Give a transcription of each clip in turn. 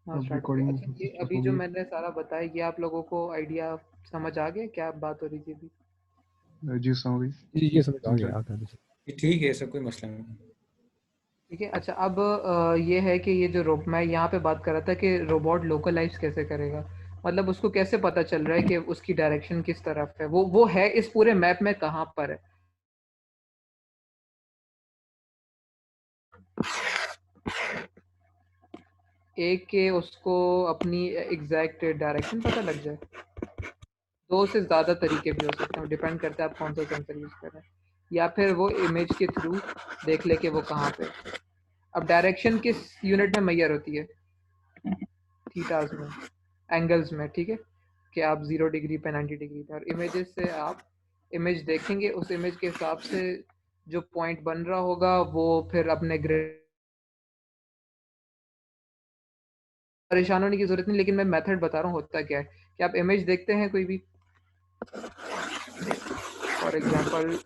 हाँ अब स्टार्ट हो गया। अच्छा, रिकॉर्डिंग ये स्टार्ट अभी हो जो गई। मैंने सारा बताया, ये आप लोगों को आइडिया समझ आ गया क्या बात हो रही थी अभी? जी समझ गई। ये समझ आ समझा। गया आगे आगे। ये ठीक है, सब कोई मसला नहीं। ठीक है। अच्छा, अब ये है कि ये जो मैं यहाँ पे बात कर रहा था कि रोबोट लोकलाइज कैसे करेगा, मतलब उसको कैसे पता चल रहा है कि उसकी डायरेक्शन किस तरफ है, वो है इस पूरे मैप में कहाँ पर है। एक के उसको अपनी एग्जैक्ट डायरेक्शन पता लग जाए। दो से ज़्यादा तरीके भी हो सकते हैं, डिपेंड करता है आप कौन सा सेंसर यूज़ कर रहे हैं। या फिर वो इमेज के थ्रू देख ले कि वो कहाँ पे है। अब डायरेक्शन किस यूनिट में मैयर होती है? थीटास में, एंगल्स में, ठीक है, कि आप 0 डिग्री पे 90 डिग्री पे, और इमेजेस से आप इमेज देखेंगे, उस इमेज के हिसाब से जो पॉइंट बन रहा होगा वो फिर अपने ग्रिड। परेशान होने की जरूरत नहीं, लेकिन मैं मेथड बता रहा हूँ होता क्या है कि आप इमेज देखते हैं कोई भी, फॉर एग्जांपल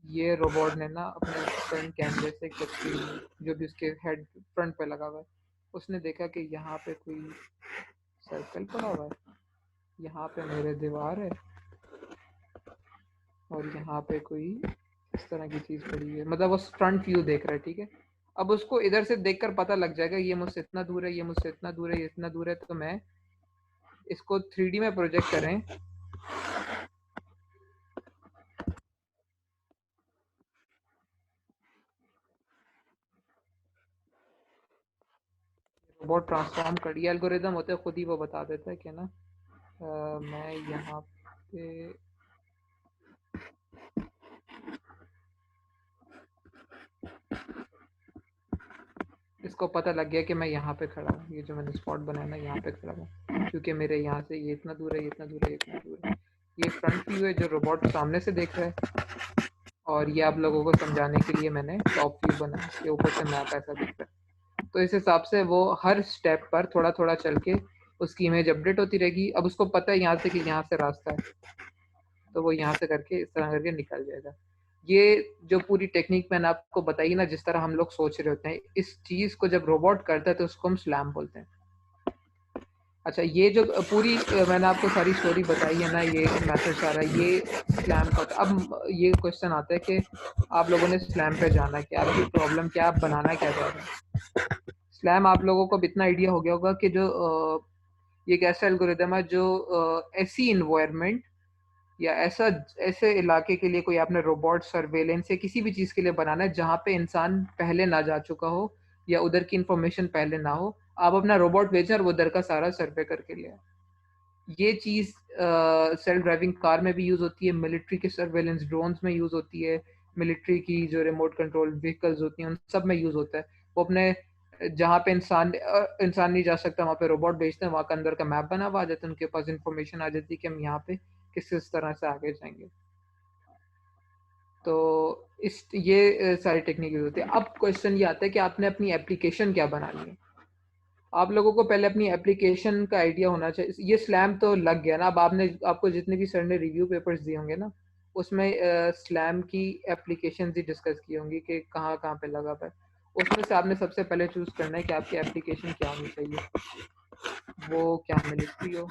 ये रोबोट ने ना अपने फ्रंट कैमरे से एक तस्वीर ली जो भी उसके हेड फ्रंट पे लगा हुआ है। उसने देखा कि यहाँ पे कोई सर्कल पड़ा हुआ है, यहाँ पे मेरे दीवार है, और यहाँ पे कोई इस तरह की चीज़ पड़ी है, मतलब वो फ्रंट व्यू देख रहा है, ठीक है। अब उसको इधर से देखकर पता लग जाएगा ये मुझसे इतना दूर है, ये मुझसे इतना दूर है, ये इतना दूर है। तो मैं इसको 3D में प्रोजेक्ट करें, रोबोट ट्रांसफॉर्म कर, ये एल्गोरिदम होता है खुद ही वो बता देता है कि ना मैं यहाँ पे इसको पता लग गया कि मैं यहाँ पे खड़ा हूँ, ये जो मैंने स्पॉट बनाया ना यहाँ पे खड़ा हूँ, क्योंकि मेरे यहाँ से ये इतना दूर है, ये इतना दूर है, ये इतना दूर है। ये फ्रंट व्यू है जो रोबोट सामने से देख रहा है, और ये आप लोगों को समझाने के लिए मैंने टॉप व्यू बनाया कि ऊपर से मैप ऐसा दिख रहा है। तो इस हिसाब से वो हर स्टेप पर थोड़ा थोड़ा चल के उसकी इमेज अपडेट होती रहेगी। अब उसको पता है यहाँ से कि यहाँ से रास्ता है, तो वो यहाँ से करके इस तरह करके निकल जाएगा। ये जो पूरी टेक्निक मैंने आपको बताई ना, जिस तरह हम लोग सोच रहे होते हैं, इस चीज़ को जब रोबोट करता है तो उसको हम स्लैम बोलते हैं। अच्छा, ये जो पूरी मैंने आपको सारी स्टोरी बताई है ना, ये मैसेज सारा ये स्लैम का होता है। अब ये क्वेश्चन आता है कि आप लोगों ने स्लैम पे जाना है, कि आपकी प्रॉब्लम क्या, आप बनाना क्या चाह रहे हैं। स्लैम आप लोगों को अब इतना आइडिया हो गया होगा कि जो ये एक ऐसा एल्गोरिदम है जो ऐसी इन्वायरमेंट या ऐसे इलाके के लिए कोई आपने रोबोट सर्वेलेंस या किसी भी चीज़ के लिए बनाना है जहाँ पे इंसान पहले ना जा चुका हो या उधर की इंफॉर्मेशन पहले ना हो। आप अपना रोबोट भेजें और वो उधर का सारा सर्वे करके ले आए। ये चीज़ सेल्फ ड्राइविंग कार में भी यूज़ होती है, मिलिट्री के सर्वेलेंस ड्रोन्स में यूज़ होती है, मिलिट्री की जो रिमोट कंट्रोल व्हीकल्स होती हैं उन सब में यूज़ होता है। वो अपने जहाँ पे इंसान नहीं जा सकता वहाँ पे रोबोट भेजते हैं, वहाँ का अंदर का मैप बना हुआ आ जाता है, उनके पास इंफॉर्मेशन आ जाती है कि हम यहाँ पे किस तरह से आगे जाएंगे। तो इस ये सारी टेक्निक यूज़ होती है। अब क्वेश्चन ये आता है कि आपने अपनी एप्लीकेशन क्या बनानी है। आप लोगों को पहले अपनी एप्लीकेशन का आइडिया होना चाहिए। ये स्लैम तो लग गया ना, अब आपको जितने भी सर ने रिव्यू पेपर्स दिए होंगे ना, उसमें स्लैम की एप्लीकेशन ही डिस्कस की होंगी कि कहाँ कहाँ पे लगा हुआ है। उसमें से आपने सबसे पहले चूज करना है कि आपकी एप्लीकेशन क्या होनी चाहिए। वो क्या मिलिट्री हो,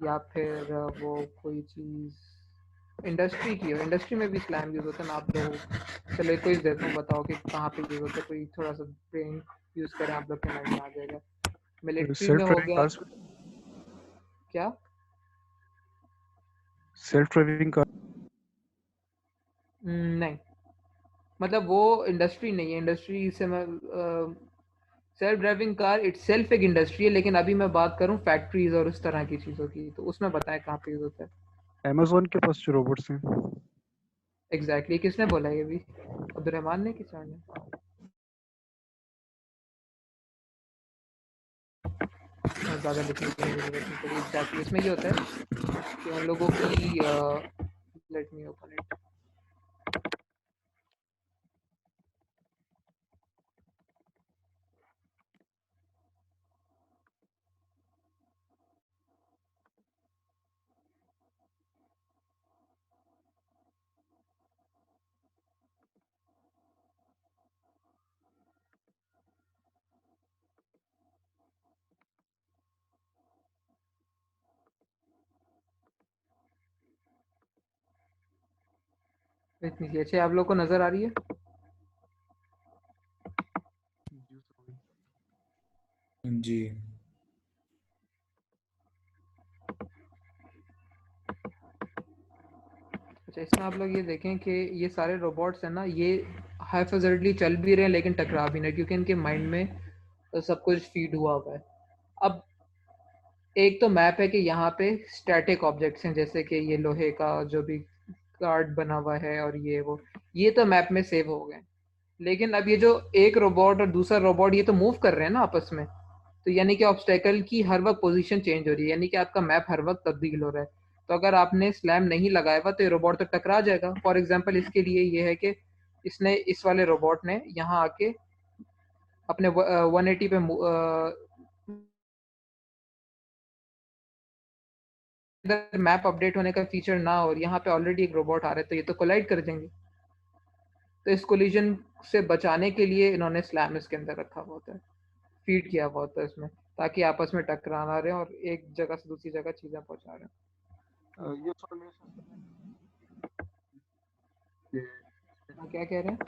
या फिर वो कोई चीज़ इंडस्ट्री की हो। इंडस्ट्री में भी स्लैम यूज़ होता है। मैं आप लोग चलो एक क्विज देता हूँ, बताओ कि कहाँ पे यूज़ होता है। कोई थोड़ा सा ब्रेन यूज़ करें, आप लोग के माइंड में आ जाएगा। मिलिट्री में सेल्फ हो ड्राइविंग गया कार्स। क्या? Self driving car. नहीं, मतलब वो इंडस्ट्री नहीं है। इंडस्ट्री से मैं self driving car it self एक इंडस्ट्री है, लेकिन अभी मैं बात करूँ फैक्ट्रीज और उस तरह की चीज़ों की, तो उसमें बताएं कहाँ पे यूज़ होता है। अमेजोन के पास जो रोबोट्स हैं। एग्जैक्टली किसने बोला ये भी? अब्दुलरहमान ने कि सर ने? ज़्यादा लिखने की जरूरत नहीं पड़ी। एग्जैक्टली इसमें ये होता है कि उन लोगों की लेट मी ओपन इट। इतनी सी अच्छी आप लोग को नजर आ रही है? जी। अच्छा, इसमें आप लोग ये देखें कि ये सारे रोबोट्स हैं ना, ये हाइफेजर्डली चल भी रहे हैं लेकिन टकरा भी नहीं, क्योंकि इनके माइंड में सब कुछ फीड हुआ हुआ है। अब एक तो मैप है कि यहाँ पे स्टैटिक ऑब्जेक्ट्स हैं, जैसे कि ये लोहे का जो भी कार्ड बना हुआ है और ये तो मैप में सेव हो गए। लेकिन अब ये जो एक रोबोट और दूसरा रोबोट ये तो मूव कर रहे हैं ना आपस में, तो यानी कि ऑब्स्टेकल की हर वक्त पोजीशन चेंज हो रही है, यानी कि आपका मैप हर वक्त तब्दील हो रहा है। तो अगर आपने स्लैम नहीं लगाया हुआ तो ये रोबोट तो टकरा जाएगा। फॉर एग्जाम्पल इसके लिए ये है कि इसने इस वाले रोबोट ने यहाँ आके अपने 180 पे अगर मैप अपडेट होने का फीचर ना हो और यहाँ पे ऑलरेडी एक रोबोट आ रहा है तो ये तो कोलाइड कर देंगे। तो इस कोलिजन से बचाने के लिए इन्होंने स्लैम इसके अंदर रखा हुआ होता है, फीड किया हुआ होता है इसमें, ताकि आपस में टकरा ना रहे और एक जगह से दूसरी जगह चीजें पहुंचा रहे हैं। ये सवाल मेरे कि हाँ, क्या कह रहे हैं?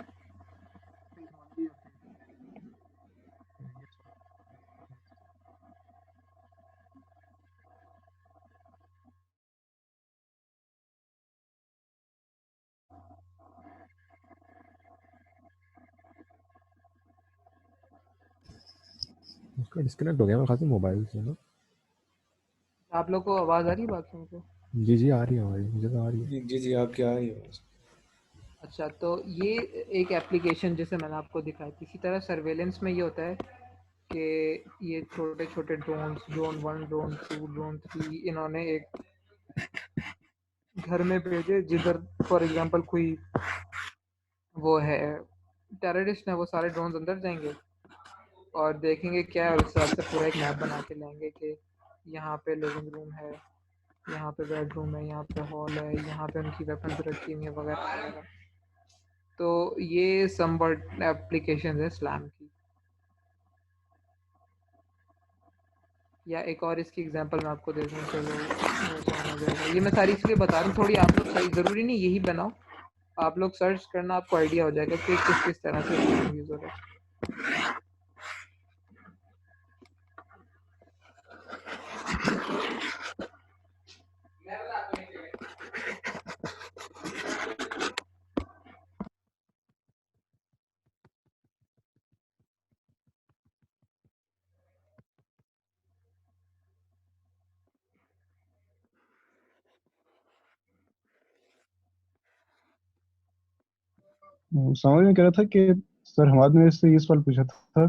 उसका डिस्कनेक्ट हो गया मेरे ख्याल से मोबाइल से ना। आप लोग को आवाज आ रही है बात सुन के? जी जी आ रही है भाई, मुझे तो आ रही है। जी जी आप क्या है ये? अच्छा, तो ये एक एप्लीकेशन जैसे मैंने आपको दिखाई थी, इसी तरह सर्वेलेंस में ये होता है कि ये छोटे छोटे ड्रोन्स, ड्रोन 1, ड्रोन 2, ड्रोन 3 इन्होंने एक घर में भेजे जिधर फॉर एग्जांपल कोई वो है टेररिस्ट है, वो सारे ड्रोन अंदर जाएंगे और देखेंगे क्या है, उस हिसाब से पूरा एक मैप बना के लाएंगे कि यहाँ पे लिविंग रूम है, यहाँ पे बेडरूम है, यहाँ पे हॉल है, यहाँ पे उनकी वेपन्स रखी हुई है वगैरह वगैरह। तो ये समवट एप्लीकेशन है स्लैम की। या एक और इसकी एग्जांपल मैं आपको दे दूँ, चलो वो कौन हो जाएगा। ये मैं सारी इसलिए बता रहा हूँ, थोड़ी आप लोग सही ज़रूरी नहीं यही बनाओ, आप लोग सर्च करना, आपको आइडिया हो जाएगा कि किस किस तरह से यूज़ हो रहा है। समझ में कह रहा था कि सर हमारे ने इससे ये सवाल पूछा था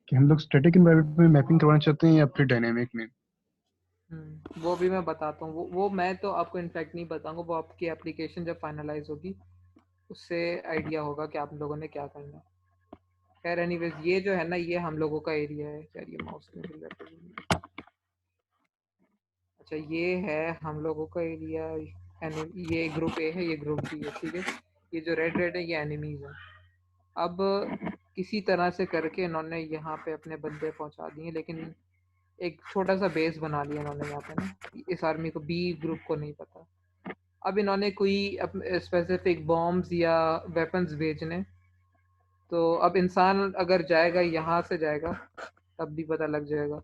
कि हम लोग स्टैटिक एनवायरनमेंट में मैपिंग करवाना चाहते हैं या फिर डायनेमिक में। वो भी मैं बताता हूँ, वो मैं तो आपको इनफैक्ट नहीं बताऊंगा, वो आपकी एप्लीकेशन जब फाइनलाइज होगी उससे आइडिया होगा कि आप लोगों ने क्या करना है। खैर एनीवेज, ये जो है ना ये हम लोगों का एरिया है। यार ये माउस में हिल रहा है। अच्छा, ये है हम लोगों का एरिया। ये ग्रुप ए है, ये ग्रुप बी है, ठीक है। ये जो रेड रेड है ये एनिमीज है। अब किसी तरह से करके इन्होंने यहाँ पे अपने बंदे पहुंचा दिए, लेकिन एक छोटा सा बेस बना लिया इन्होंने यहाँ पे ना। इस आर्मी को, बी ग्रुप को नहीं पता। अब इन्होंने कोई स्पेसिफिक बॉम्ब्स या वेपन्स भेजने, तो अब इंसान अगर जाएगा यहाँ से जाएगा तब भी पता लग जाएगा।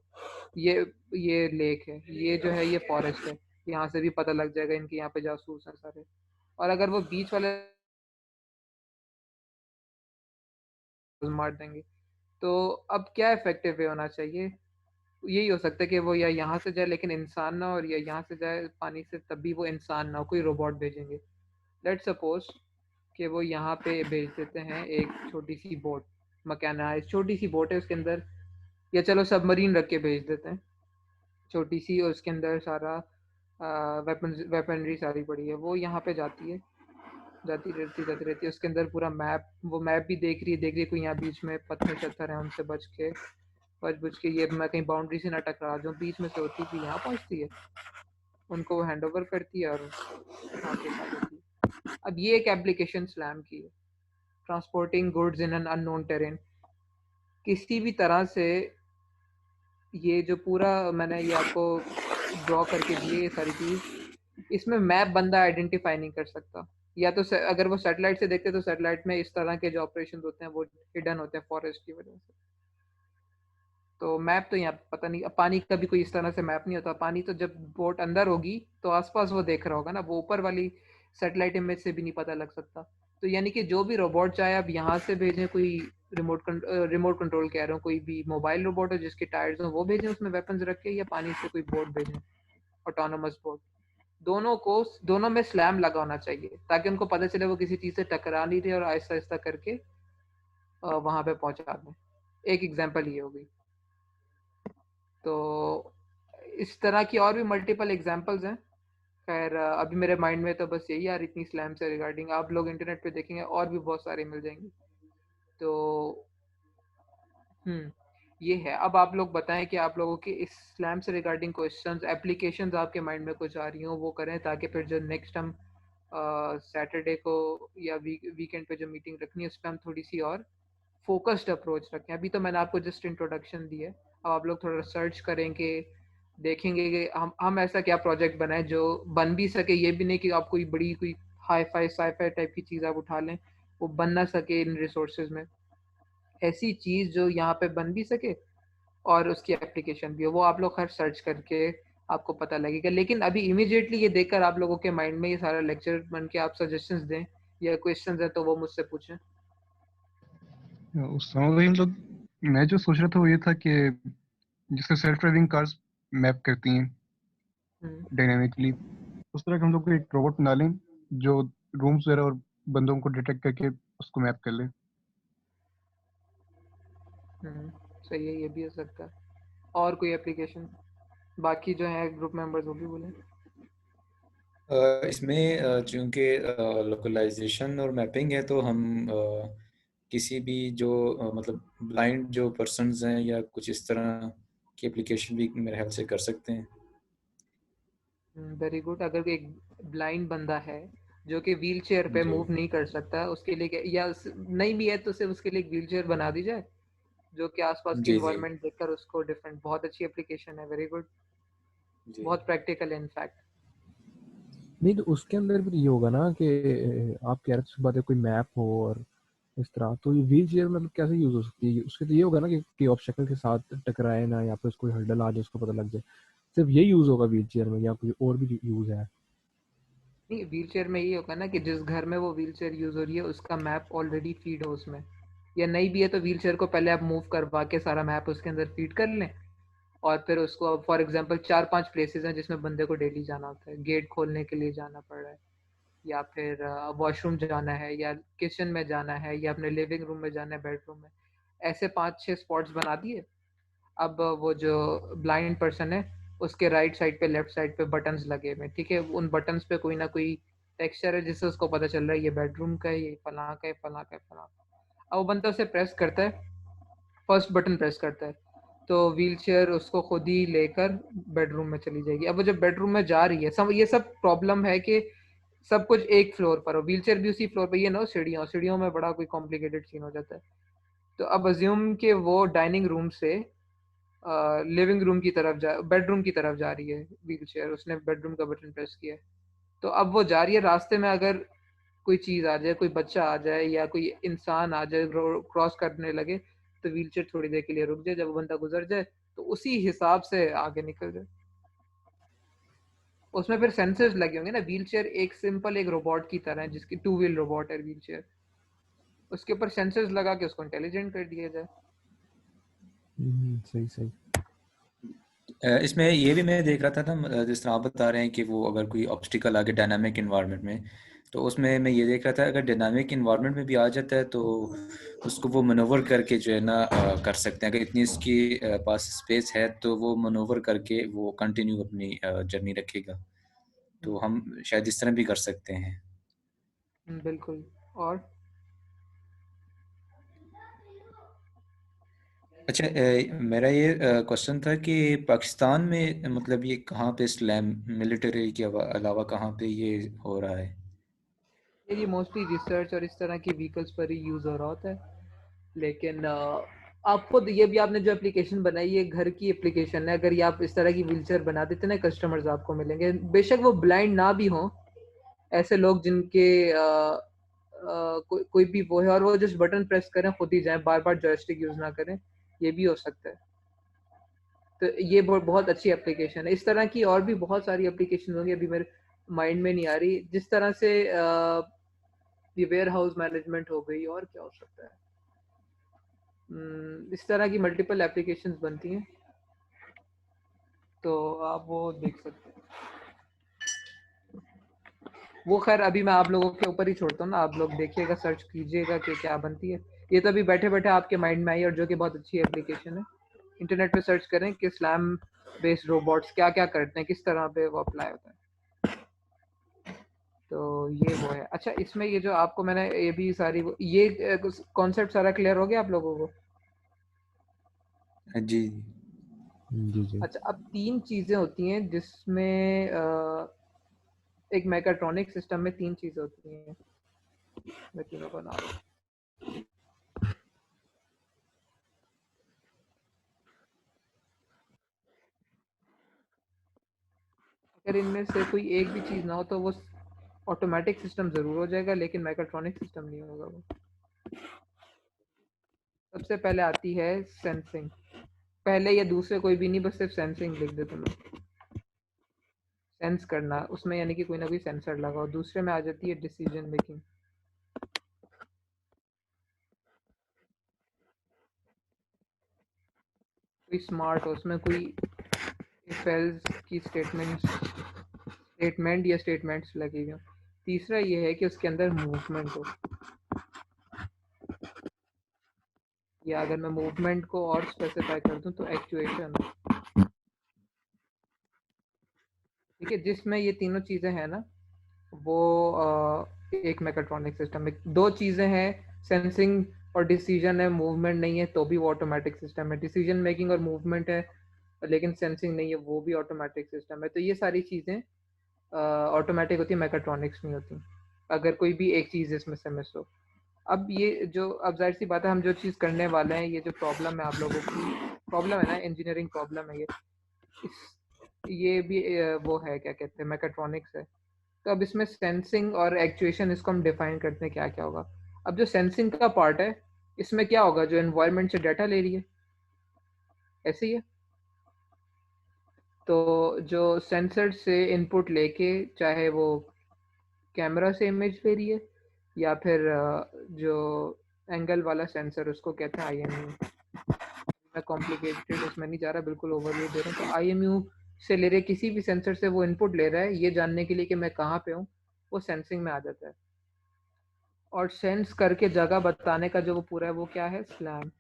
ये ये लेक है, ये जो है ये फॉरेस्ट है, यहाँ से भी पता लग जाएगा इनके यहाँ पे जासूस हैं सारे। और अगर वो बीच वाले मार देंगे, तो अब क्या इफेक्टिव वे होना चाहिए? यही हो सकता है कि वो या यहाँ से जाए लेकिन इंसान ना, और या यहाँ से जाए पानी से तब भी वो इंसान ना हो, कोई रोबोट भेजेंगे। लेट्स सपोज कि वो यहाँ पे भेज देते हैं एक छोटी सी बोट, मकैनाइज छोटी सी बोट है उसके अंदर, या चलो सबमरीन रख के भेज देते हैं छोटी सी, और उसके अंदर सारा वेपनरी सारी पड़ी है। वो यहाँ पे जाती है, जाती रहती है, उसके अंदर पूरा मैप, वो मैप भी देख रही है कोई यहाँ बीच में पत्थर शत्थर हैं, उनसे बच बच के ये मैं कहीं बाउंड्री से ना टकरा जाऊँ, बीच में से होती थी यहाँ पहुँचती है, उनको वो हैंड ओवर करती है और आगे खा लेती है। अब ये एक एप्लीकेशन स्लैम की है, transporting goods in an unknown terrain. किसी भी तरह से ये जो पूरा मैंने ये आपको ड्रॉ करके दिए ये सारी चीज़, इसमें मैप बंदा आइडेंटिफाई नहीं कर सकता। या तो अगर वो सैटेलाइट से देखते तो सैटेलाइट में इस तरह के जो ऑपरेशन होते हैं वो हिडन होते हैं फॉरेस्ट की वजह से। तो मैप तो यहाँ पता नहीं, अब पानी का भी कोई इस तरह से मैप नहीं होता। पानी तो जब बोट अंदर होगी तो आसपास वो देख रहा होगा ना, वो ऊपर वाली सैटेलाइट इमेज से भी नहीं पता लग सकता। तो यानी कि जो भी रोबोट चाहे अब यहाँ से भेजें, कोई रिमोट कंट्रोल कह रहा हूँ, कोई भी मोबाइल रोबोट हो जिसके टायर्स हो वो भेजें उसमें वेपन्स रख के, या पानी से कोई बोट भेजें ऑटोनोमस बोट, दोनों में स्लैम लगा होना चाहिए ताकि उनको पता चले वो किसी चीज से टकरा नहीं रहे और आहिस्ता आहिस्ता करके वहां पे पहुंचा दें। एक एग्जांपल ये होगी। तो इस तरह की और भी मल्टीपल एग्जांपल्स हैं। खैर अभी मेरे माइंड में तो बस यही यार, इतनी स्लैम से रिगार्डिंग आप लोग इंटरनेट पे देखेंगे और भी बहुत सारे मिल जाएंगे। तो ये है। अब आप लोग बताएं कि आप लोगों के इस स्लैम से रिगार्डिंग क्वेश्चंस, एप्लीकेशंस आपके माइंड में कुछ आ रही हो वो करें, ताकि फिर जो नेक्स्ट हम सैटरडे को या वीकेंड पे जो मीटिंग रखनी है उस पर हम थोड़ी सी और फोकस्ड अप्रोच रखें। अभी तो मैंने आपको जस्ट इंट्रोडक्शन दी है, अब आप लोग थोड़ा रिसर्च करेंगे, देखेंगे कि हम ऐसा क्या प्रोजेक्ट बनाए जो बन भी सके। ये भी नहीं कि आप कोई हाई फाई साई-फाई टाइप की चीज़ आप उठा लें, वो बन ना सके इन रिसोर्सेज में। ऐसी चीज़ जो यहाँ पे बन भी सके और उसकी एप्लीकेशन भी हो, वो आप लोग हर सर्च करके आपको पता लगेगा। लेकिन अभी इमीडिएटली ये देखकर आप लोगों के माइंड में ये सारा लेक्चर बन के आप सजेशंस दें या क्वेश्चंस हैं तो वो मुझसे पूछें। उस समय वही मतलब मैं जो सोच रहा था वो ये था कि जिससे सेल्फ ड्राइविंग कार्स मैप करती हैं डायनामिकली, उस तरह का हम लोग को एक रोबोट बना लें जो रूम्स वगैरह और बंदों को डिटेक्ट करके उसको मैप कर ले। सही है, ये भी हो सकता है। और कोई एप्लीकेशन बाकी जो है ग्रुप मेंबर्स वो भी बोले। इसमें चूंकि लोकलाइजेशन और मैपिंग है तो हम किसी भी जो मतलब ब्लाइंड जो पर्सन्स हैं या कुछ इस तरह की एप्लीकेशन भी मेरे ख्याल से कर सकते हैं। Very good. अगर एक ब्लाइंड बंदा है जो कि व्हील चेयर पे जी मूव नहीं कर सकता, उसके लिए या नहीं भी है तो सिर्फ उसके लिए एक व्हील चेयर बना दी जाए जो कि आसपास की जी जी इन्वायरमेंट देखकर उसको डिफरेंट, बहुत अच्छी एप्लीकेशन है। वेरी गुड, जी बहुत प्रैक्टिकल है इनफैक्ट। नहीं तो उसके अंदर भी ये होगा ना कि आप कह रहे थे बात है कोई मैप हो और इस तरह, तो ये व्हील चेयर मतलब कैसे यूज हो सकती है? उसके तो ये होगा ना कि ऑब्स्टेकल के साथ टकराए ना, या फिर कोई हर्डल आ जाए उसको पता लग जाए। सिर्फ ये यूज होगा व्हील चेयर में या कोई और भी यूज है? नहीं, व्हील चेयर में ये होगा ना कि जिस घर में वो व्हील चेयर यूज हो रही है उसका मैप ऑलरेडी फीड हो उसमें, या नहीं भी है तो व्हील चेयर को पहले आप मूव करवा के सारा मैप उसके अंदर फीड कर लें, और फिर उसको फॉर एग्जांपल 4-5 प्लेसेस हैं जिसमें बंदे को डेली जाना होता है, गेट खोलने के लिए जाना पड़ रहा है, या फिर वॉशरूम जाना है, या किचन में जाना है, या अपने लिविंग रूम में जाना है, बेडरूम में, ऐसे 5-6 स्पॉट्स बना दिए। अब वो जो ब्लाइंड पर्सन है उसके राइट साइड पे लेफ्ट साइड पे बटन्स लगे हुए, ठीक है, उन बटन्स पे कोई ना कोई टेक्सचर है जिससे उसको पता चल रहा है ये बेडरूम का है, ये फलां का है, फलां का है, फलां का। अब वो बंदा उसे प्रेस करता है, फर्स्ट बटन प्रेस करता है तो व्हील चेयर उसको खुद ही लेकर बेडरूम में चली जाएगी। अब वो जब बेडरूम में जा रही है, सब ये सब प्रॉब्लम है कि सब कुछ एक फ्लोर पर हो, व्हील चेयर भी उसी फ्लोर पर, ये ना हो सीढ़ियों में बड़ा कोई कॉम्प्लिकेटेड सीन हो जाता है। तो अब अज्यूम के वो डाइनिंग रूम से लिविंग रूम की तरफ बेडरूम की तरफ जा रही है व्हील चेयर, उसने बेडरूम का बटन प्रेस किया है। तो अब वो जा रही है, रास्ते में अगर कोई चीज आ जाए, कोई बच्चा आ जाए या कोई इंसान आ जाए क्रॉस करने लगे, तो व्हील चेयर थोड़ी देर के लिए रुक जाए, जब वो बंदा गुजर जाए तो उसी हिसाब से आगे निकल जाए। उसमें फिर सेंसर्स लगे होंगे ना, व्हील चेयर एक सिंपल एक रोबोट की तरह है जिसकी 2 व्हील रोबोट है व्हील चेयर, उसके ऊपर सेंसर्स लगा के उसको इंटेलिजेंट कर दिया जाए। सही सही। इसमें ये भी मैं देख रहा था ना, जिस तरह आप बता रहे हैं कि वो अगर कोई ऑब्स्टिकल आ गया डायनामिक इन्वायरमेंट में, तो उसमें मैं ये देख रहा था अगर डायनामिक इन्वायरमेंट में भी आ जाता है तो उसको वो मनोवर करके जो है ना कर सकते हैं। अगर इतनी इसकी पास स्पेस है तो वो मनोवर करके वो कंटिन्यू अपनी जर्नी रखेगा। तो हम शायद इस तरह भी कर सकते हैं। बिल्कुल। और अच्छा, मेरा ये क्वेश्चन था कि पाकिस्तान में मतलब ये कहाँ पे स्लैम मिलिट्री के अलावा कहाँ पे ये हो रहा है? ये मोस्टली रिसर्च और इस तरह की व्हीकल्स पर ही यूज हो रहा होता है। लेकिन आपको ये भी, आपने जो एप्लीकेशन बनाई ये घर की एप्लीकेशन है, अगर ये आप इस तरह की व्हीलचेयर बना देते ना, कस्टमर्स आपको मिलेंगे, बेशक वो ब्लाइंड ना भी हो, ऐसे लोग जिनके कोई भी वो है और वो जस्ट बटन प्रेस करें खुद ही जाएं, बार बार जॉयस्टिक यूज ना करें, ये भी हो सकता है। तो ये बहुत अच्छी एप्लीकेशन है। इस तरह की और भी बहुत सारी एप्लीकेशन होंगी, अभी मेरे माइंड में नहीं आ रही। जिस तरह से ये वेयर हाउस मैनेजमेंट हो गई, और क्या हो सकता है, इस तरह की मल्टीपल एप्लीकेशंस बनती हैं, तो आप वो देख सकते हैं। वो खैर अभी मैं आप लोगों के ऊपर ही छोड़ता हूँ ना, आप लोग देखिएगा, सर्च कीजिएगा कि क्या बनती है। ये तो अभी बैठे बैठे आपके माइंड में आई, और जो कि बहुत अच्छी एप्लीकेशन है। इंटरनेट पे सर्च करें कि स्लैम बेस्ड रोबोट्स क्या क्या करते हैं, किस तरह पे वो अप्लाई होता है। तो ये वो है। अच्छा, इसमें ये जो आपको मैंने ये भी सारी ये कॉन्सेप्ट सारा क्लियर हो गया आप लोगों को? जी जी जी। अच्छा, अब 3 चीजें होती हैं जिसमें एक मैकाट्रॉनिक सिस्टम में 3 चीजें होती हैं, मैं तीनों बना रहा हूँ। अगर इनमें से कोई एक भी चीज ना हो तो वो ऑटोमेटिक सिस्टम जरूर हो जाएगा, लेकिन मैकाट्रॉनिक सिस्टम नहीं होगा वो। सबसे पहले आती है सेंसिंग। पहले या दूसरे कोई भी नहीं, बस सिर्फ सेंसिंग लिख देता मैं। सेंस करना, उसमें यानी कि कोई ना कोई सेंसर लगा हो। दूसरे में आ जाती है डिसीजन मेकिंग। कोई स्मार्ट हो, उसमें कोई इफ एल्स की स्टेटमेंट या स्टेटमेंट्स लगी हुई हो। तीसरा ये है कि उसके अंदर मूवमेंट हो, या अगर मैं मूवमेंट को और स्पेसिफाई कर दूं तो एक्चुएशन हो। ठीक है, जिसमें ये तीनों चीजें हैं ना, वो एक मैकाट्रॉनिक सिस्टम में 2 चीजें हैं, सेंसिंग और डिसीजन है, मूवमेंट नहीं है तो भी वो ऑटोमेटिक सिस्टम है। डिसीजन मेकिंग और मूवमेंट है लेकिन सेंसिंग नहीं है, वो भी ऑटोमेटिक सिस्टम है। तो ये सारी चीजें ऑटोमेटिक होती है, मैकाट्रॉनिक्स नहीं होती, अगर कोई भी एक चीज इसमें से मिस हो। अब ये जो, अब जाहिर सी बात है, हम जो चीज़ करने वाले हैं, ये जो प्रॉब्लम है आप लोगों की, प्रॉब्लम है ना, इंजीनियरिंग प्रॉब्लम है ये, ये भी वो है, क्या कहते हैं, मैकाट्रॉनिक्स है। तो अब इसमें सेंसिंग और एक्चुएशन, इसको हम डिफाइन करते हैं क्या क्या होगा। अब जो सेंसिंग का पार्ट है, इसमें क्या होगा, जो एनवायरनमेंट से डाटा ले रही है, ऐसे ही है। तो जो सेंसर से इनपुट लेके, चाहे वो कैमरा से इमेज ले रही है, या फिर जो एंगल वाला सेंसर, उसको कहते हैं IMU। मैं कॉम्प्लिकेटेड उसमें नहीं जा रहा, बिल्कुल ओवरव्यू दे रहा हूँ। तो IMU से ले रहे, किसी भी सेंसर से वो इनपुट ले रहा है, ये जानने के लिए कि मैं कहाँ पे हूँ, वो सेंसिंग में आ जाता है। और सेंस करके जगह बताने का जो वो पूरा है, वो क्या है, स्लैम।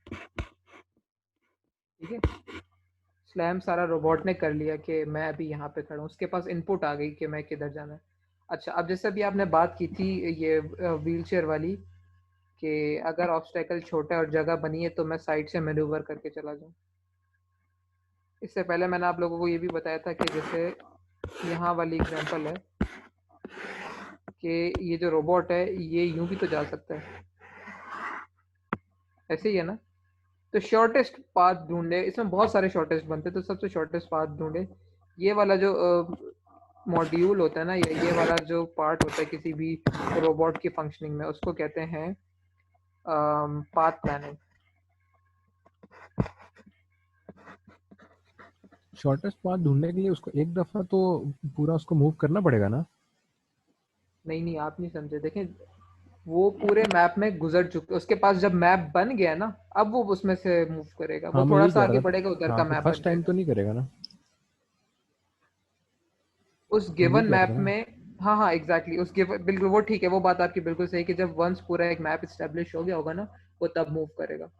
ठीक है, स्लैम सारा रोबोट ने कर लिया कि मैं अभी यहाँ पे खड़ा हूँ, उसके पास इनपुट आ गई कि मैं किधर जाना है। अच्छा, अब जैसे अभी आपने बात की थी ये व्हील चेयर वाली, कि अगर ऑब्स्टेकल छोटा है और जगह बनी है तो मैं साइड से मैन्यूवर करके चला जाऊँ। इससे पहले मैंने आप लोगों को ये भी बताया था कि जैसे यहाँ वाली एग्जांपल है कि ये जो रोबोट है, ये यूं भी तो जा सकता है, ऐसे ही है ना। तो शॉर्टेस्ट पाथ ढूंढे, इसमें बहुत सारे शॉर्टेस्ट बनते हैं, तो सबसे शॉर्टेस्ट पाथ ढूंढे। ये वाला जो मॉड्यूल होता है ना, ये वाला जो पार्ट होता है किसी भी रोबोट की फंक्शनिंग में, उसको कहते हैं पाथ प्लानिंग। शॉर्टेस्ट पाथ ढूंढने के लिए उसको एक दफा तो पूरा उसको मूव करना पड़ेगा ना? नहीं नहीं, आप नहीं समझे, देखें, वो पूरे मैप में गुजर चुके, उसके पास जब मैप बन गया ना, अब वो उसमें से मूव करेगा, हाँ वो मैं थोड़ा यही सा कह आगे रहा था। बढ़ेगा, उधर हाँ का तो मैप बन फर्स्ट टाइम तो जाएगा नहीं करेगा ना? उस मैं यही गिवन कह मैप रहा था ना। में। हाँ हाँ, एग्जैक्टली, उस गिवन, बिल्कुल वो ठीक है, वो बात आपकी बिल्कुल सही कि जब वंस पूरा एक मैप इस्टेब्लिश हो गया होगा ना, वो तब मूव करेगा।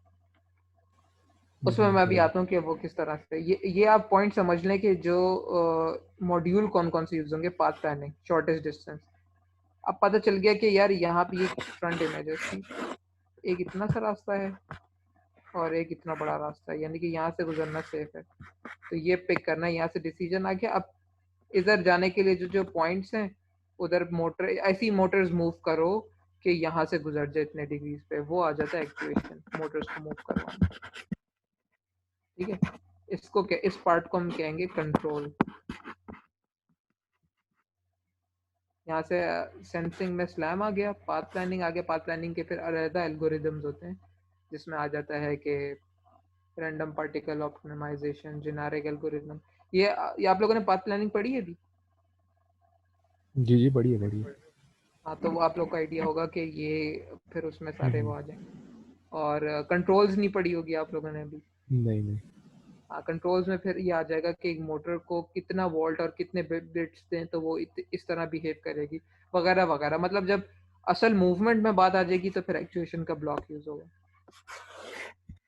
उसमें मैं भी सही है। आता हूँ कि वो किस तरह से, ये आप पॉइंट समझ लें कि जो मॉड्यूल कौन कौन से यूज होंगे पाथ प्लानिंग, शॉर्टेस्ट डिस्टेंस। अब पता चल गया कि यार यहाँ पे एक फ्रंट इमेज है इसकी, एक इतना सा रास्ता है और एक इतना बड़ा रास्ता है, यानी कि यहाँ से गुजरना सेफ है, तो ये पिक करना है, यहाँ से डिसीजन आ गया। अब इधर जाने के लिए जो जो पॉइंट्स हैं, उधर मोटर, ऐसी मोटर्स मूव करो कि यहाँ से गुजर जाए इतने डिग्रीज पे, वो आ जाता है एक्चुएशन, मोटर्स को मूव करवाना। ठीक है, इसको क्या, इस पार्ट को हम कहेंगे कंट्रोल। यहाँ से सेंसिंग में स्लैम आ गया, पाथ प्लानिंग आ गया, पाथ प्लानिंग के फिर अलग एल्गोरिदम्स होते हैं जिसमें आ जाता है कि random particle optimisation, generic algorithm. ये आप लोगों ने पाथ प्लानिंग पढ़ी है अभी? जी बढ़िया। हाँ, तो वो आप लोग को आइडिया होगा कि ये फिर उसमें सारे वो आ जाएंगे। और कंट्रोल्स नहीं पढ़ी होगी आप लोगों ने अभी? नहीं। हाँ, कंट्रोल्स में फिर ये आ जाएगा कि एक मोटर को कितना वोल्ट और कितने बिट्स दें तो वो इस तरह बिहेव करेगी, वगैरह वगैरह। मतलब जब असल मूवमेंट में बात आ जाएगी तो फिर एक्चुएशन का ब्लॉक यूज होगा।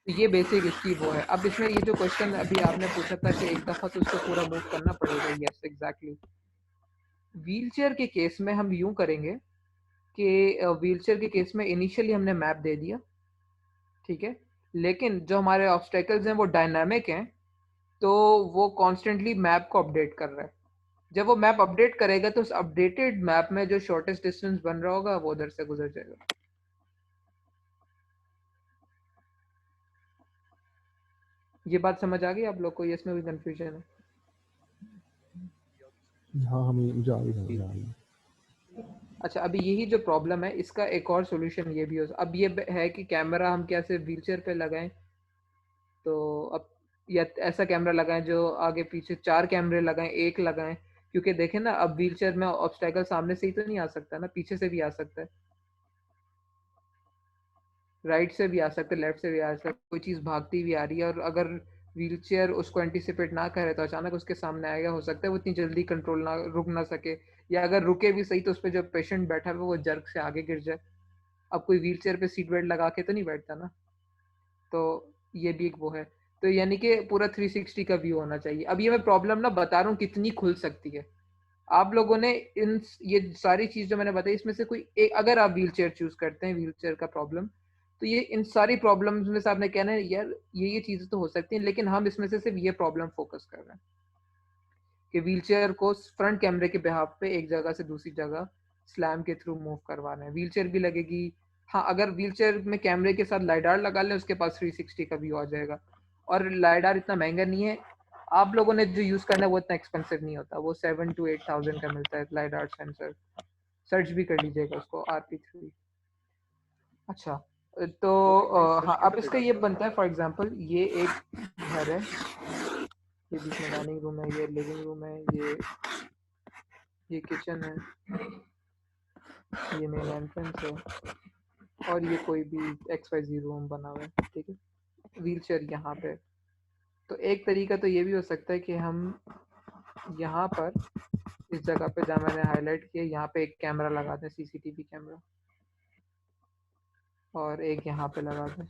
तो ये बेसिक इसकी वो है। अब इसमें ये जो क्वेश्चन अभी आपने पूछा था कि एक दफ़ा तो उसको पूरा मूव करना पड़ेगा, यस एग्जैक्टली। व्हीलचेयर के केस में हम यूं करेंगे कि व्हीलचेयर के केस में इनिशियली हमने मैप दे दिया, ठीक है, लेकिन जो हमारे ऑब्स्टेकल्स हैं वो डायनामिक हैं, तो वो कॉन्स्टेंटली मैप को अपडेट कर रहा है। जब वो मैप अपडेट करेगा तो उस अपडेटेड मैप में जो शॉर्टेस्ट डिस्टेंस बन रहा होगा वो उधर से गुजर जाएगा। ये बात समझ आ गई आप लोग को? ये इसमें कोई कंफ्यूजन है? हाँ हमें मुझे आ गई। अच्छा, अभी यही जो प्रॉब्लम है इसका एक और सॉल्यूशन ये भी हो। अब ये है कि कैमरा हम कैसे व्हीलचेयर पे लगाएं, तो अब या ऐसा कैमरा लगाएं जो आगे पीछे 4 कैमरे लगाएं, एक लगाएं, क्योंकि देखें ना अब व्हीलचेयर में ऑब्स्टेकल सामने से ही तो नहीं आ सकता ना, पीछे से भी आ सकता है, राइट से भी आ सकता है, लेफ्ट से भी आ सकता है, कोई चीज़ भागती हुई आ रही है और अगर व्हीलचेयर उसको एंटिसिपेट ना करे तो अचानक उसके सामने आएगा, हो सकता है वो इतनी जल्दी कंट्रोल ना रुक ना सके, या अगर रुके भी सही तो उस पर जो पेशेंट बैठा हुआ वो जर्क से आगे गिर जाए। अब कोई व्हीलचेयर पे सीट बेल्ट लगा के तो नहीं बैठता ना, तो ये भी एक वो है। तो यानी कि पूरा 360 का व्यू होना चाहिए। अब ये मैं प्रॉब्लम ना बता रहा हूँ कितनी खुल सकती है। आप लोगों ने इन ये सारी चीज जो मैंने बताई इसमें से कोई एक, अगर आप व्हील चेयर चूज करते हैं, व्हील चेयर का प्रॉब्लम, तो ये इन सारी प्रॉब्लम्स में से आपने कहना है यार ये चीजें तो हो सकती हैं, लेकिन हम इसमें से सिर्फ ये प्रॉब्लम फोकस कर रहे हैं कि व्हील चेयर को फ्रंट कैमरे के बिहाफ पे एक जगह से दूसरी जगह स्लैम के थ्रू मूव करवाना है। व्हील चेयर भी लगेगी। हाँ, अगर व्हील चेयर में कैमरे के साथ लाइडार लगा लें उसके पास 360 का व्यू आ जाएगा, और लाइडार इतना महंगा नहीं है, आप लोगों ने जो यूज करना है वो इतना एक्सपेंसिव नहीं होता, वो 7 to 8 thousand का मिलता है लाइडार सेंसर। सर्च भी कर लीजिएगा उसको, RP3। अच्छा, तो हाँ, अब इसका ये बनता है, फॉर एग्जांपल ये एक घर है, ये बीच में डाइनिंग रूम है, ये लिविंग रूम है, ये किचन है, ये मेन एंट्रेंस है, और ये कोई भी XYZ रूम बना हुआ है, ठीक है। व्हील चेयर यहाँ पे। तो एक तरीका तो ये भी हो सकता है कि हम यहाँ पर इस जगह पे जहाँ मैंने हाईलाइट किया यहाँ पे एक कैमरा लगा दें, CCTV कैमरा, और एक यहाँ पे लगा दें।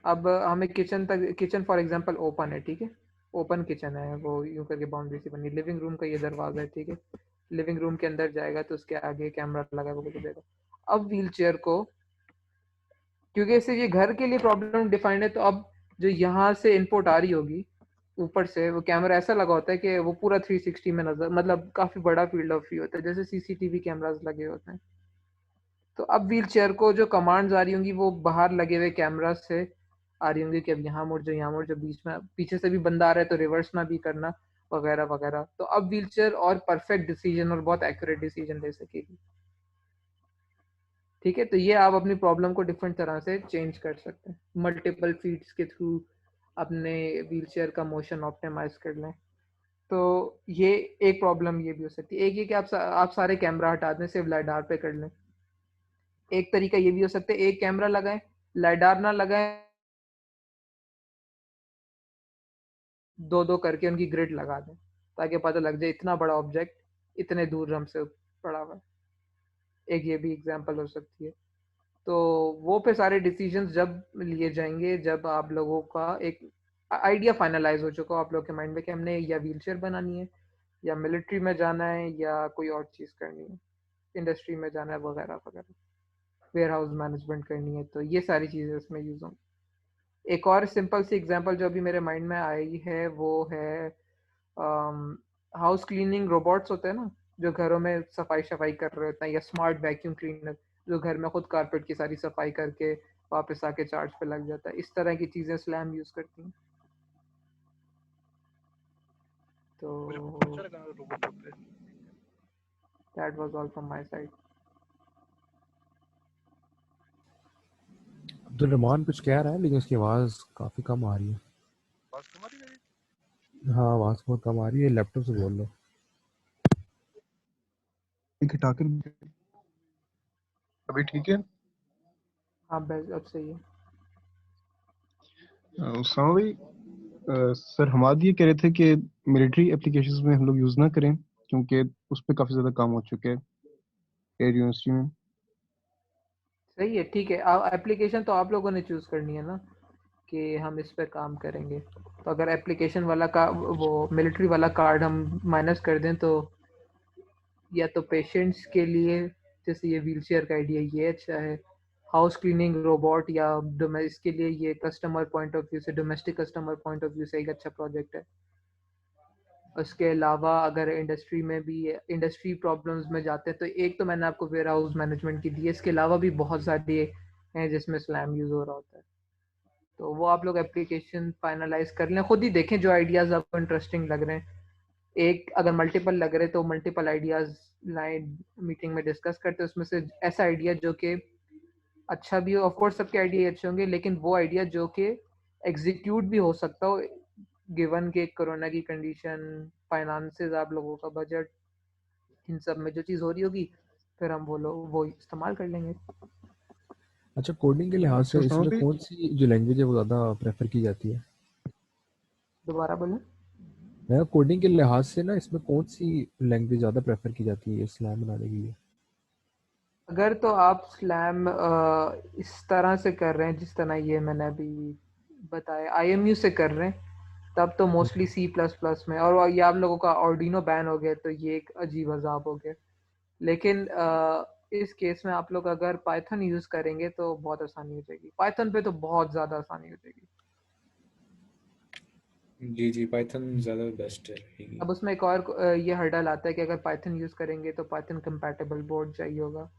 अब हमें किचन फॉर एग्जांपल ओपन है, ठीक है, ओपन किचन है, वो यूं करके बाउंड्री सी बनी। लिविंग रूम का ये दरवाजा है, ठीक है, लिविंग रूम के अंदर जाएगा तो उसके आगे कैमरा लगा वो देगा। अब व्हील चेयर को, क्योंकि इससे ये घर के लिए प्रॉब्लम डिफाइंड है, तो अब जो यहाँ से इनपुट आ रही होगी ऊपर से, वो कैमरा ऐसा लगा होता है कि वो पूरा 360 में नजर, मतलब काफी बड़ा फील्ड ऑफ व्यू होता है, जैसे CCTV कैमरास लगे होते हैं। तो अब व्हील चेयर को जो कमांड्स आ रही होंगी वो बाहर लगे हुए कैमरा से आ रही होंगी कि अब यहाँ मुड़ जाओ, यहाँ मुड़ जाओ, बीच में पीछे से भी बंदा आ रहा है तो रिवर्स ना भी करना, वगैरह वगैरह। तो अब व्हील चेयर और परफेक्ट डिसीजन और बहुत एक्यूरेट डिसीजन ले सकेगी, ठीक है। तो ये आप अपनी प्रॉब्लम को डिफरेंट तरह से चेंज कर सकते हैं, मल्टीपल फीड्स के थ्रू अपने व्हील चेयर का मोशन ऑप्टिमाइज कर लें। तो ये एक प्रॉब्लम ये भी हो सकती है। एक ये कि आप सारे कैमरा हटा दें, सिर्फ लाइडार पे कर लें। एक तरीका ये भी हो सकता है एक कैमरा लगाएं, लाइडार ना लगाएं, दो दो करके उनकी ग्रिड लगा दें ताकि पता लग जाए इतना बड़ा ऑब्जेक्ट इतने दूर हमसे पड़ा हुआ है। एक ये भी एग्जांपल हो सकती है। तो वो पे सारे डिसीजंस जब लिए जाएंगे जब आप लोगों का एक आइडिया फाइनलाइज हो चुका हो आप लोग के माइंड में कि हमने या व्हीलचेयर बनानी है, या मिलिट्री में जाना है, या कोई और चीज़ करनी है, इंडस्ट्री में जाना है, वगैरह वगैरह, वेयर हाउस मैनेजमेंट करनी है, तो ये सारी चीज़ें उसमें यूज होंगी। एक और सिंपल सी एग्जांपल जो अभी मेरे माइंड में आई है वो है हाउस क्लीनिंग रोबोट्स होते हैं ना, जो घरों में सफाई सफाई कर रहे होते हैं, या स्मार्ट वैक्यूम क्लीनर जो घर में खुद कारपेट की सारी सफाई करके वापस आके चार्ज पे लग जाता है। इस तरह की चीज़ें स्लैम यूज़ करती हैं। तो मुझे बहुत अच्छा लगा रोबोट पे। That was all from my side. Abdul Rahman कुछ कह रहा है लेकिन उसकी आवाज़ काफ़ी कम आ रही है। हाँ, आवाज़ बहुत कम आ रही है। लैपटॉप से बोल लो। ठीक है, टाकर अभी ठीक है? हाँ बस अब सही है। उसामा भाई, सर हमाद ये कह रहे थे कि मिलिट्री एप्लीकेशंस में हम लोग यूज़ ना करें क्योंकि उस पर काफ़ी ज़्यादा काम हो चुके हैं एयर यूनिवर्सिटी में। सही है, ठीक है। एप्लीकेशन तो आप लोगों ने चूज़ करनी है ना कि हम इस पे काम करेंगे। तो अगर एप्लीकेशन वाला का वो मिलिट्री वाला कार्ड हम माइनस कर दें तो या तो पेशेंट्स के लिए जैसे ये व्हीलचेयर का आइडिया ये अच्छा है, हाउस क्लीनिंग रोबोट या इसके लिए ये कस्टमर पॉइंट ऑफ व्यू से, domestic customer point of view से एक अच्छा प्रोजेक्ट है। उसके अलावा अगर इंडस्ट्री में भी इंडस्ट्री प्रॉब्लम्स में जाते हैं तो एक तो मैंने आपको वेयर हाउस मैनेजमेंट की दी है, इसके अलावा भी बहुत सारी हैं जिसमें स्लैम यूज़ हो रहा होता है। तो वो आप लोग एप्लीकेशन फाइनलाइज कर लें, खुद ही देखें जो आइडियाज़ आपको इंटरेस्टिंग लग रहे हैं। एक अगर मल्टीपल लग रहे तो मल्टीपल आइडियाज़ लाइन मीटिंग में डिस्कस करते हैं, उसमें से ऐसा आइडिया जो कि अच्छा भी हो। ऑफ कोर्स सबके आइडिया अच्छे होंगे लेकिन वो आइडिया जो कि एग्जीक्यूट भी हो सकता हो गिवन के कोरोना की कंडीशन, फाइनेंसेस, आप लोगों का बजट, इन सब में जो चीज़ हो रही होगी फिर हम वो इस्तेमाल कर लेंगे। अच्छा, कोडिंग के लिहाज तो से उसामा इसमें भाई, कौन सी जो लैंग्वेज है वो ज़्यादा प्रेफर की जाती है? दोबारा बोलें। मैं कोडिंग के लिहाज से ना इसमें कौन सी लैंग्वेज ज़्यादा प्रेफर की जाती है स्लैम बनाने के लिए? अगर तो आप स्लैम इस तरह से कर रहे हैं जिस तरह ये मैंने अभी बताया IMU से कर रहे हैं तब तो मोस्टली C++ में, और ये आप लोगों का ऑर्डिनो बैन हो गया तो ये एक अजीब अजाब हो गया। लेकिन इस केस में आप लोग अगर पाइथन यूज़ करेंगे तो बहुत आसानी हो जाएगी। पाइथन पे तो बहुत ज़्यादा आसानी हो जाएगी। जी जी, पाइथन ज़्यादा बेस्ट रहेगी। अब उसमें एक और ये हर्डल आता है कि अगर पाइथन यूज़ करेंगे तो पाइथन कंपैटिबल बोर्ड चाहिए होगा।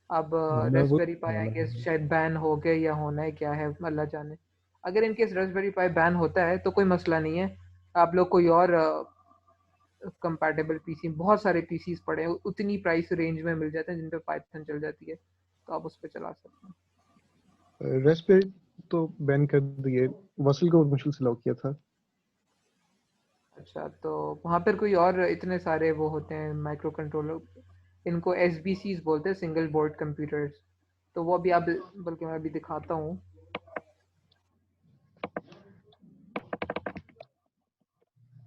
अब हाँ, मैं वो रास्पबेरी पाई आई वाला गेस है। शायद बैन हो गए या होना है, क्या है अल्लाह जाने। अगर इनकेस रास्पबेरी पाई बैन होता है तो कोई मसला नहीं है, आप लोग कोई और कंपैटिबल पीसी, बहुत सारे पीसीज पड़े हैं उतनी प्राइस रेंज में मिल जाते हैं जिन पे पाइथन चल जाती है, तो आप उस पर चला सकते हैं। रेस्पिरेट तो बैन कर दिए, वसल को बहुत मुश्किल से लॉक किया था। अच्छा, तो वहाँ पर कोई और इतने सारे वो होते हैं माइक्रो कंट्रोलर, इनको SBCs बोलते हैं, सिंगल बोर्ड कंप्यूटर्स। तो वो अभी आप, बल्कि मैं अभी दिखाता हूँ।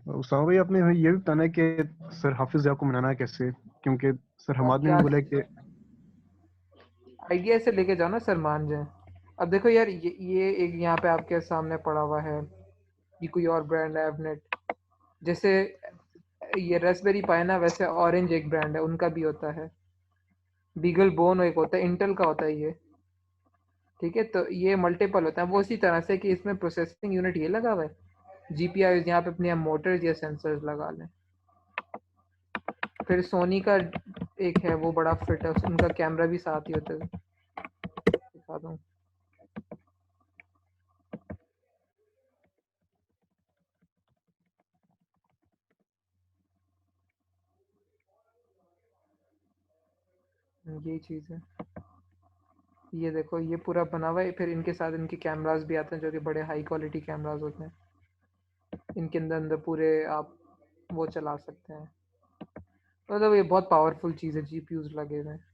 उसामा भाई, आपने हमें ये भी बताना है कि सर हाफिज को मनाना है कैसे, क्योंकि सर हमाद ने भी क्या बोला है कि आइडिया से लेके जाओ ना सर, मान जाए। अब देखो यार, ये एक यहाँ पे आपके सामने पड़ा हुआ है, ये कोई और ब्रांड है एवनेट। जैसे ये रास्पबेरी पाई ना, वैसे ऑरेंज एक ब्रांड है उनका भी होता है, बीगल बोन एक होता है, इंटेल का होता है ये। ठीक है, तो ये मल्टीपल होता है। वो इसी तरह से कि इसमें प्रोसेसिंग यूनिट ये लगा हुआ है, GPIOs यहाँ पे अपने हम मोटर्स या सेंसर्स लगा लें। फिर सोनी का एक है वो बड़ा फिट है, उनका कैमरा भी साथ ही होता है, दिखा दूँ। यही चीज़ है, ये देखो ये पूरा बना हुआ है। फिर इनके साथ इनके कैमरास भी आते हैं जो कि बड़े हाई क्वालिटी कैमरास होते हैं। इनके अंदर अंदर पूरे आप वो चला सकते हैं। मतलब ये बहुत पावरफुल चीज़ है, GPUs लगे हुए हैं।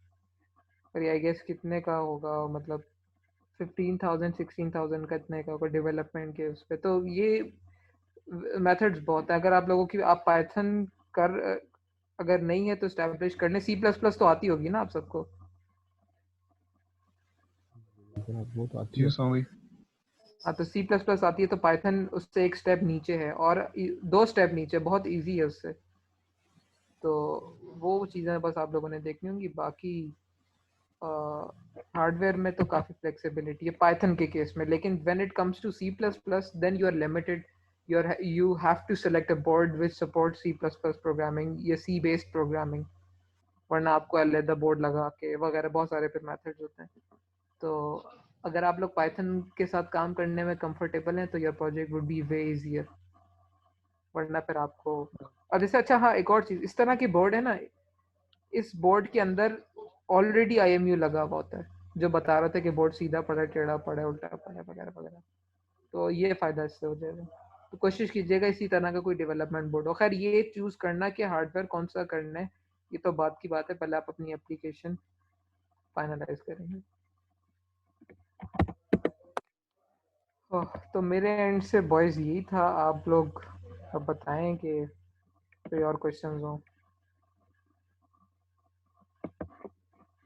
और ये आई गेस कितने का होगा, मतलब 15,000 16,000 का इतने का होगा डेवलपमेंट के उस पर। तो ये मेथड्स बहुत है। अगर आप लोगों की आप पाइथन कर अगर नहीं है तो स्टैब्लिश कर लें। C++ तो आती होगी ना आप सबको। लेकिन अब वो तो आती जी है। उसामा भाई। हाँ, तो C++ आती है तो पाइथन उससे एक स्टेप नीचे है, और 2 स्टेप नीचे, बहुत इजी है उससे। तो वो चीज़ें बस आप लोगों ने देखनी होंगी। बाकी हार्डवेयर में तो काफ़ी फ्लेक्सिबिलिटी है पाइथन के केस में, लेकिन when it comes to C++ then you are limited. You have to select a board which support C++ programming या C बेस्ड प्रोग्रामिंग, वरना आपको अलग बोर्ड लगा के वगैरह बहुत सारे फिर मेथड्स होते हैं। तो अगर आप लोग पाइथन के साथ काम करने में कंफर्टेबल हैं तो your project would be way easier, वरना फिर आपको। और जैसे अच्छा हाँ, एक और चीज़, इस तरह की बोर्ड है ना, इस बोर्ड के अंदर ऑलरेडी IMU लगा हुआ होता है जो बता रहा था कि बोर्ड सीधा पड़ा है, टेढ़ा पड़ा है, उल्टा पड़ा है, वगैरह वगैरह। तो ये फ़ायदा इससे हो जाएगा। तो कोशिश कीजिएगा इसी तरह का कोई डेवलपमेंट बोर्ड हो। खैर ये चूज़ करना कि हार्डवेयर कौन सा करना है, ये तो बात की बात है, पहले आप अपनी एप्लीकेशन फाइनलाइज करेंगे। तो मेरे एंड से बॉयज़ यही था। आप लोग अब बताएं कि कोई और क्वेश्चंस हो।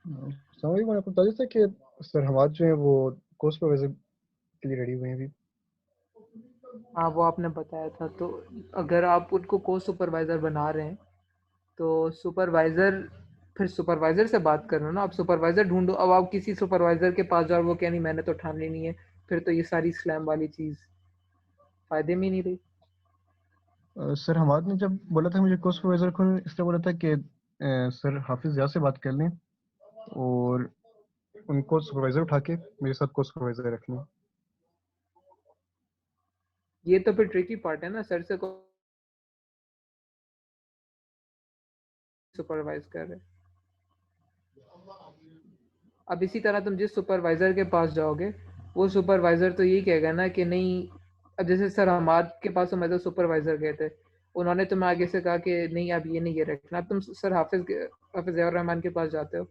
समझ मैंने आपको बता दिया था कि सर हमारे जो है वो कोर्स प्रोवाइजर के लिए रेडी हुए हैं अभी। हाँ वो आपने बताया था। तो अगर आप उनको को सुपरवाइज़र बना रहे हैं तो सुपरवाइज़र, फिर सुपरवाइज़र से बात करो ना। आप सुपरवाइज़र ढूंढो। अब आप किसी सुपरवाइज़र के पास जाओ, वो क्या नहीं मैंने तो ठान लेनी है, फिर तो ये सारी स्लैम वाली चीज़ फ़ायदे में ही नहीं रही। सर हमारे ने जब बोला था मुझे कोर्स प्रोवाइजर को, इसलिए बोला था कि सर हाफिज या से बात कर लें और उनको सुपरवाइजर उठा के मेरे साथ कोर्स प्रोवाइजर रख लें। ये तो फिर ट्रिकी पार्ट है ना, सर से को सुपरवाइज कर रहे हैं। अब इसी तरह तुम जिस सुपरवाइज़र के पास जाओगे, वो सुपरवाइज़र तो यही कहेगा ना कि नहीं। अब जैसे सर हमाद के पास हम एज अ सुपरवाइज़र गए थे, उन्होंने तुम्हें आगे से कहा कि नहीं आप ये नहीं ये रखना। अब तुम सर हाफिज़ ज़ियाउर रहमान के पास जाते हो,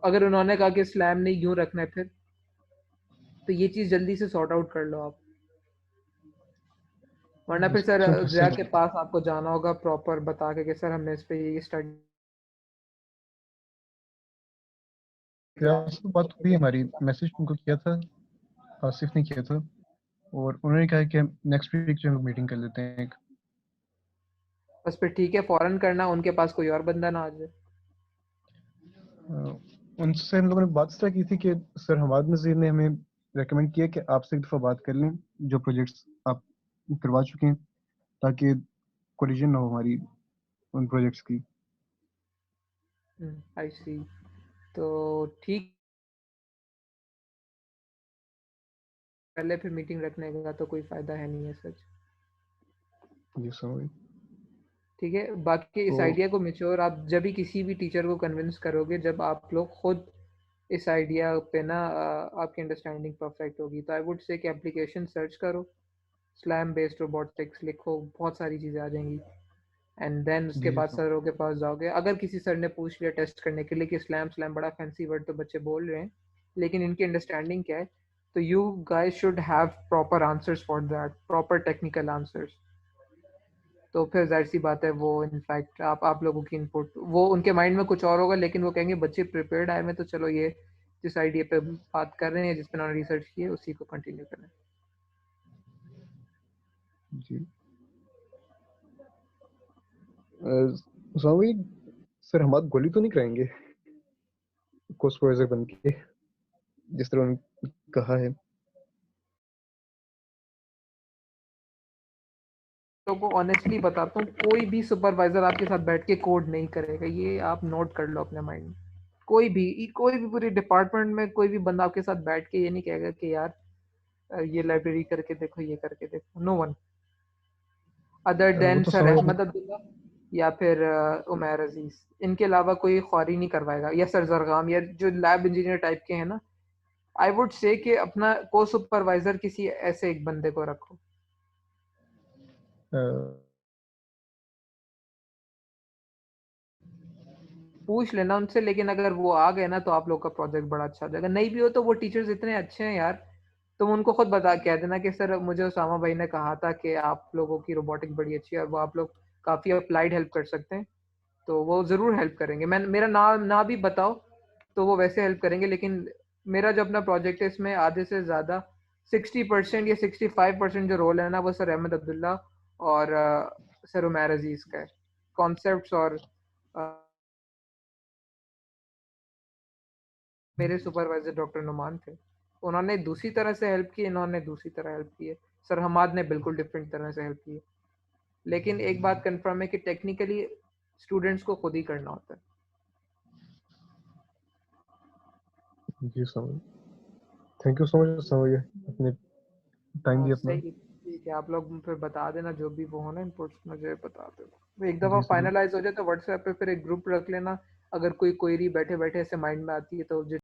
अगर उन्होंने कहा कि स्लैम नहीं यूँ रखना है, फिर तो ये चीज़ जल्दी से सॉर्ट आउट कर लो आप, वरना फिर सर ज़िया के पास आपको जाना होगा प्रॉपर बता के कि सर हमने इस पे ये स्टडी। क्लास में बात हुई हमारी, मैसेज उनको किया था, आसिफ ने किया था और उन्होंने कहा कि नेक्स्ट वीक जो हम मीटिंग कर लेते हैं एक। बस फिर ठीक है, फ़ौरन करना, उनके पास कोई और बंदा ना आ जाए। उनसे हम लोगों ने बात स्टार्ट की थी कि सर हमाद नज़ीर ने हमें रेकमेंड किया कि आपसे एक दफ़ा बात कर लें जो प्रोजेक्ट्स आप करवा चुके हैं, ताकि कोलिजन ना हो हमारी उन प्रोजेक्ट्स की। आई सी। तो ठीक, पहले फिर मीटिंग रखने का तो कोई फ़ायदा है नहीं है सच। जी समझ। ठीक है, बाकी इस तो आइडिया को मैच्योर आप जब भी किसी भी टीचर को कन्विंस करोगे, जब आप लोग खुद इस आइडिया पे ना आपकी अंडरस्टैंडिंग परफेक्ट होगी, तो आई वुड से कि एप्लीकेशन सर्च करो, स्लैम बेस्ड रोबोटिक्स लिखो, बहुत सारी चीज़ें आ जाएंगी। एंड देन उसके जी बाद सरों के पास जाओगे। अगर किसी सर ने पूछ लिया टेस्ट करने के लिए कि स्लैम स्लैम बड़ा फैंसी वर्ड तो बच्चे बोल रहे हैं, लेकिन इनकी अंडरस्टैंडिंग क्या है, तो you guys should have proper answers for that, proper technical answers. तो फिर जाहिर सी बात है, वो इनफैक्ट आप लोगों की इनपुट, वो उनके माइंड में कुछ और होगा, लेकिन वो कहेंगे बच्चे प्रिपेयर्ड आए में, तो चलो ये जिस आइडिया पे बात कर रहे हैं, जिस पे उन्होंने रिसर्च की है, उसी को कंटिन्यू करें। जी स्वामी सर हमाद गोली तो नहीं कराएंगे कोर्स प्रोवाइजर बन के, जिस तरह उन्होंने कहा है? तो को ऑनेस्टली बताता हूँ, कोई भी सुपरवाइजर आपके साथ बैठ के कोड नहीं करेगा, ये आप नोट कर लो अपने माइंड में। कोई भी पूरी डिपार्टमेंट में कोई भी बंदा आपके साथ बैठ के ये नहीं कहेगा कि यार ये लाइब्रेरी करके देखो, ये करके देखो। नो वन अदर वो देन तो सर समझ। अहमद अब्दुल्ला या फिर उमैर अजीज, इनके अलावा कोई ख्वारी नहीं करवाएगा, या सर जरगाम, या जो लैब इंजीनियर टाइप के हैं ना। आई वुड से कि अपना को सुपरवाइजर किसी ऐसे एक बंदे को रखो। पूछ लेना उनसे, लेकिन अगर वो आ गए ना तो आप लोग का प्रोजेक्ट बड़ा अच्छा हो जाएगा। नहीं भी हो तो वो टीचर्स इतने अच्छे हैं यार, तुम उनको खुद बता कह देना कि सर मुझे उसामा भाई ने कहा था कि आप लोगों की रोबोटिक बड़ी अच्छी है और वो आप लोग काफ़ी अप्लाइड हेल्प कर सकते हैं, तो वो ज़रूर हेल्प करेंगे। मैं मेरा नाम ना भी बताओ तो वो वैसे हेल्प करेंगे। लेकिन मेरा जो अपना प्रोजेक्ट है, इसमें आधे से ज़्यादा 60% या 65% जो रोल है ना, वो सर अहमद अब्दुल्ला और सर उमैर अजीज़ का है। कॉन्सेप्ट्स और मेरे सुपरवाइजर डॉक्टर नुमान थे, उन्होंने दूसरी तरह से हेल्प की, इन्होंने दूसरी तरह हेल्प की है। सर हमाद ने बिल्कुल डिफरेंट तरह से हेल्प की है। लेकिन एक बात कंफर्म है कि टेक्निकली स्टूडेंट्स को खुद ही करना होता है। जी समझ। थैंक यू सो मच समझ, अपने टाइम हाँ दिया अपना। सही, ठीक है। बाकी आप लोग फिर बता देना जो भी वो हो ना इनपुट्स मुझे बता देना। एक दफ़ा जी सर। फाइनलाइज हो जाए तो व्हाट्सएप पे फिर एक ग्रुप रख लेना, अगर कोई क्वेरी बैठे बैठे ऐसे माइंड में आती है तो जो